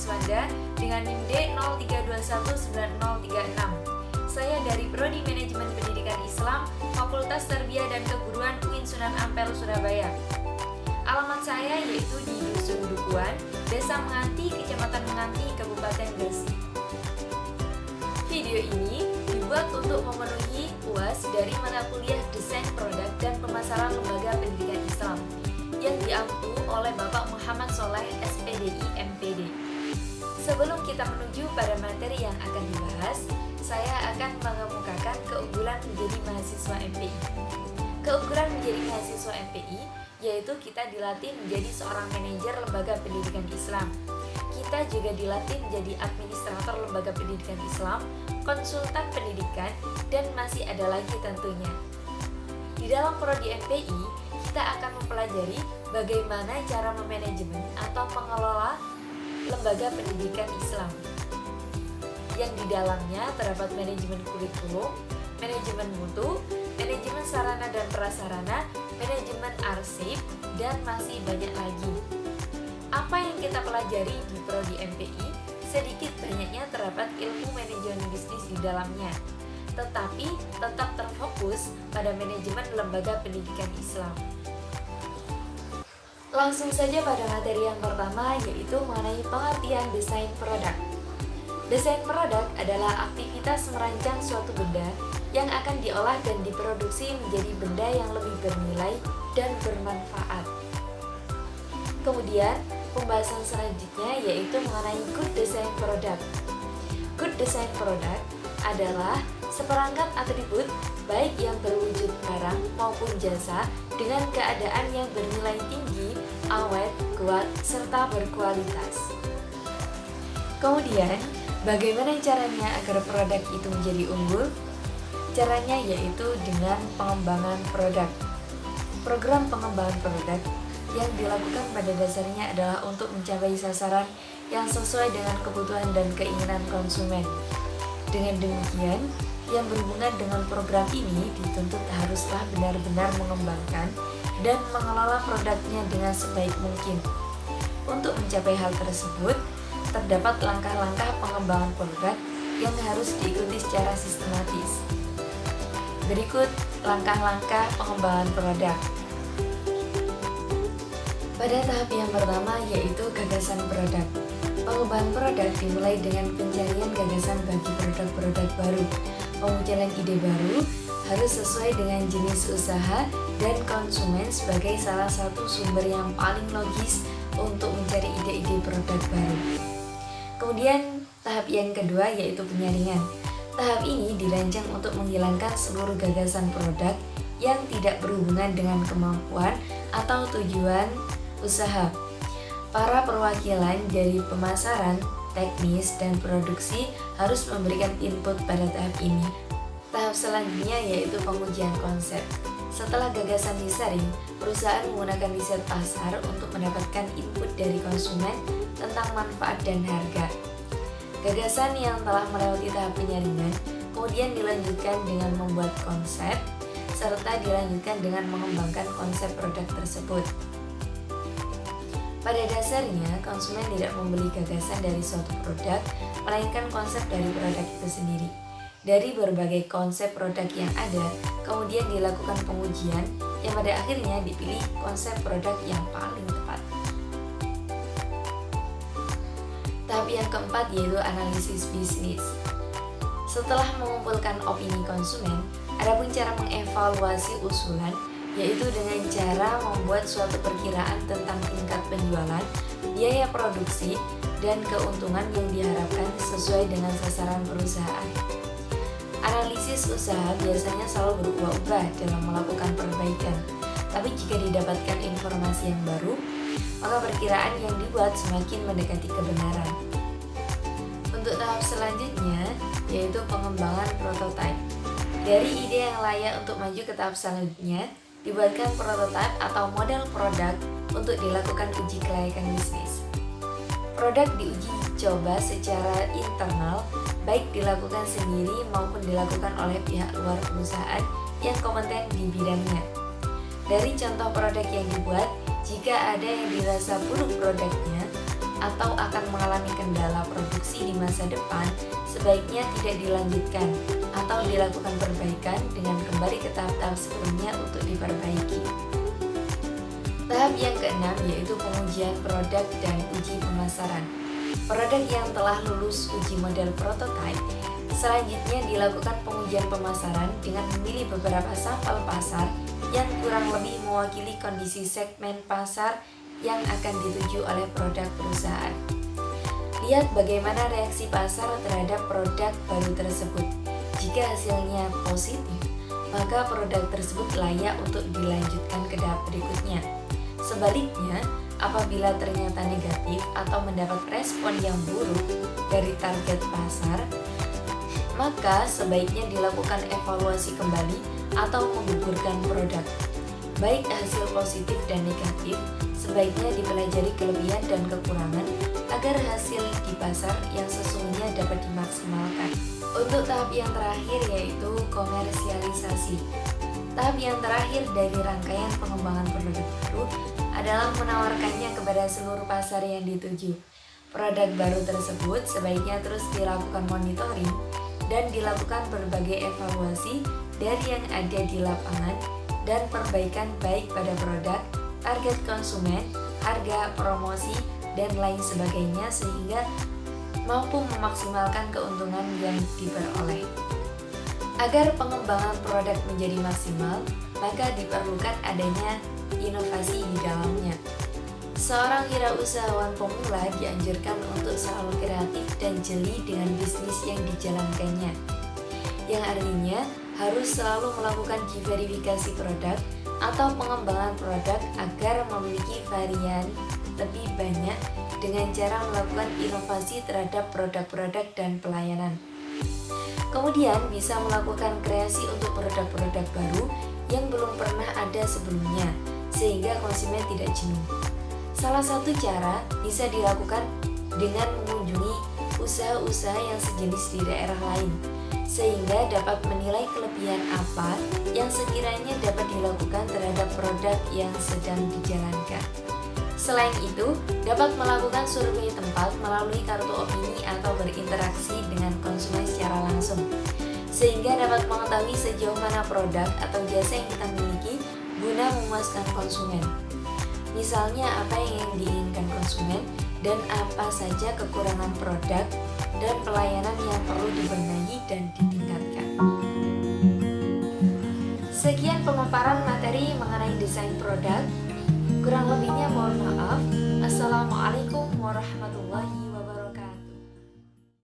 Iswanda dengan NIM D03219036. Saya dari Prodi Manajemen Pendidikan Islam, Fakultas Tarbiyah dan Keguruan UIN Sunan Ampel, Surabaya. Alamat saya yaitu di Dusun Dukuhan, Desa Menganti, Kecamatan Menganti, Kabupaten Gresik. Video ini dibuat untuk memenuhi UAS dari mata kuliah Desain Produk dan Pemasaran Lembaga Pendidikan Islam yang diampu oleh Bapak Muhammad Soleh, SPDI, MPD. Sebelum kita menuju pada materi yang akan dibahas, saya akan mengemukakan keunggulan menjadi mahasiswa MPI. Keunggulan menjadi mahasiswa MPI yaitu kita dilatih menjadi seorang manajer lembaga pendidikan Islam. Kita juga dilatih menjadi administrator lembaga pendidikan Islam, konsultan pendidikan, dan masih ada lagi tentunya. Di dalam prodi MPI, kita akan mempelajari bagaimana cara memanajemen atau mengelola lembaga pendidikan Islam, yang di dalamnya terdapat manajemen kurikulum, manajemen mutu, manajemen sarana dan prasarana, manajemen arsip, dan masih banyak lagi. Apa yang kita pelajari di prodi MPI, sedikit banyaknya terdapat ilmu manajemen bisnis di dalamnya, tetapi tetap terfokus pada manajemen lembaga pendidikan Islam. Langsung saja pada materi yang pertama, yaitu mengenai pengertian desain produk. Desain produk adalah aktivitas merancang suatu benda yang akan diolah dan diproduksi menjadi benda yang lebih bernilai dan bermanfaat. Kemudian, pembahasan selanjutnya yaitu mengenai good design product. Good design product adalah seperangkat atribut baik yang berwujud barang maupun jasa dengan keadaan yang bernilai tinggi, awet, kuat, serta berkualitas. Kemudian, bagaimana caranya agar produk itu menjadi unggul? Caranya yaitu dengan pengembangan produk. Program pengembangan produk yang dilakukan pada dasarnya adalah untuk mencapai sasaran yang sesuai dengan kebutuhan dan keinginan konsumen. Dengan demikian, yang berhubungan dengan program ini dituntut haruslah benar-benar mengembangkan dan mengelola produknya dengan sebaik mungkin. Untuk mencapai hal tersebut, terdapat langkah-langkah pengembangan produk yang harus diikuti secara sistematis. Berikut langkah-langkah pengembangan produk. Pada tahap yang pertama yaitu gagasan produk. Pengembangan produk dimulai dengan pencarian gagasan bagi produk-produk baru. Pemunculan ide baru harus sesuai dengan jenis usaha dan konsumen sebagai salah satu sumber yang paling logis untuk mencari ide-ide produk baru. Kemudian tahap yang kedua yaitu penyaringan. Tahap ini dirancang untuk menghilangkan seluruh gagasan produk yang tidak berhubungan dengan kemampuan atau tujuan usaha. Para perwakilan dari pemasaran, teknis, dan produksi harus memberikan input pada tahap ini. Tahap selanjutnya yaitu pengujian konsep. Setelah gagasan disaring, perusahaan menggunakan riset pasar untuk mendapatkan input dari konsumen tentang manfaat dan harga. Gagasan yang telah melewati tahap penyaringan kemudian dilanjutkan dengan membuat konsep, serta dilanjutkan dengan mengembangkan konsep produk tersebut. Pada dasarnya, konsumen tidak membeli gagasan dari suatu produk, melainkan konsep dari produk itu sendiri. Dari berbagai konsep produk yang ada, kemudian dilakukan pengujian, yang pada akhirnya dipilih konsep produk yang paling tepat. Tahap yang keempat yaitu analisis bisnis. Setelah mengumpulkan opini konsumen, adapun cara mengevaluasi usulan yaitu dengan cara membuat suatu perkiraan tentang tingkat penjualan, biaya produksi, dan keuntungan yang diharapkan sesuai dengan sasaran perusahaan. Analisis usaha biasanya selalu berubah-ubah dalam melakukan perbaikan, tapi jika didapatkan informasi yang baru, maka perkiraan yang dibuat semakin mendekati kebenaran. Untuk tahap selanjutnya, yaitu pengembangan prototipe. Dari ide yang layak untuk maju ke tahap selanjutnya, dibuatkan prototipe atau model produk untuk dilakukan uji kelayakan bisnis. Produk diuji coba secara internal, baik dilakukan sendiri maupun dilakukan oleh pihak luar perusahaan yang kompeten di bidangnya. Dari contoh produk yang dibuat, jika ada yang dirasa buruk produknya atau akan mengalami kendala produksi di masa depan, sebaiknya tidak dilanjutkan atau dilakukan perbaikan dengan kembali ke tahap-tahap sebelumnya untuk diperbaiki. Tahap yang keenam yaitu pengujian produk dan uji pemasaran. Produk yang telah lulus uji model prototipe selanjutnya dilakukan pengujian pemasaran dengan memilih beberapa sampel pasar yang kurang lebih mewakili kondisi segmen pasar yang akan dituju oleh produk perusahaan. Lihat bagaimana reaksi pasar terhadap produk baru tersebut. Jika hasilnya positif, maka produk tersebut layak untuk dilanjutkan ke tahap berikutnya. Sebaliknya, apabila ternyata negatif atau mendapat respon yang buruk dari target pasar, maka sebaiknya dilakukan evaluasi kembali atau menggugurkan produk. Baik hasil positif dan negatif, sebaiknya dipelajari kelebihan dan kekurangan agar hasil di pasar yang sesungguhnya dapat dimaksimalkan. Untuk tahap yang terakhir yaitu komersialisasi. Tahap yang terakhir dari rangkaian pengembangan produk baru adalah menawarkannya kepada seluruh pasar yang dituju. Produk baru tersebut sebaiknya terus dilakukan monitoring dan dilakukan berbagai evaluasi dari yang ada di lapangan dan perbaikan baik pada produk, target konsumen, harga, promosi, dan lain sebagainya sehingga mampu memaksimalkan keuntungan yang diperoleh. Agar pengembangan produk menjadi maksimal, maka diperlukan adanya inovasi di dalamnya. Seorang wirausahawan pemula dianjurkan untuk selalu kreatif dan jeli dengan bisnis yang dijalankannya, yang artinya harus selalu melakukan verifikasi produk atau pengembangan produk agar memiliki varian lebih banyak dengan cara melakukan inovasi terhadap produk-produk dan pelayanan. Kemudian bisa melakukan kreasi untuk produk-produk baru yang belum pernah ada sebelumnya, sehingga konsumen tidak jenuh. Salah satu cara bisa dilakukan dengan mengunjungi usaha-usaha yang sejenis di daerah lain, sehingga dapat menilai kelebihan apa yang sekiranya dapat dilakukan terhadap produk yang sedang dijalankan. Selain itu, dapat melakukan survei tempat melalui kartu opini atau berinteraksi dengan konsumen secara langsung, sehingga dapat mengetahui sejauh mana produk atau jasa yang kita miliki guna memuaskan konsumen. Misalnya apa yang diinginkan konsumen dan apa saja kekurangan produk dan pelayanan yang perlu dibenahi dan ditingkatkan. Sekian pemaparan materi mengenai desain produk. Kurang lebihnya mohon maaf. Assalamualaikum warahmatullahi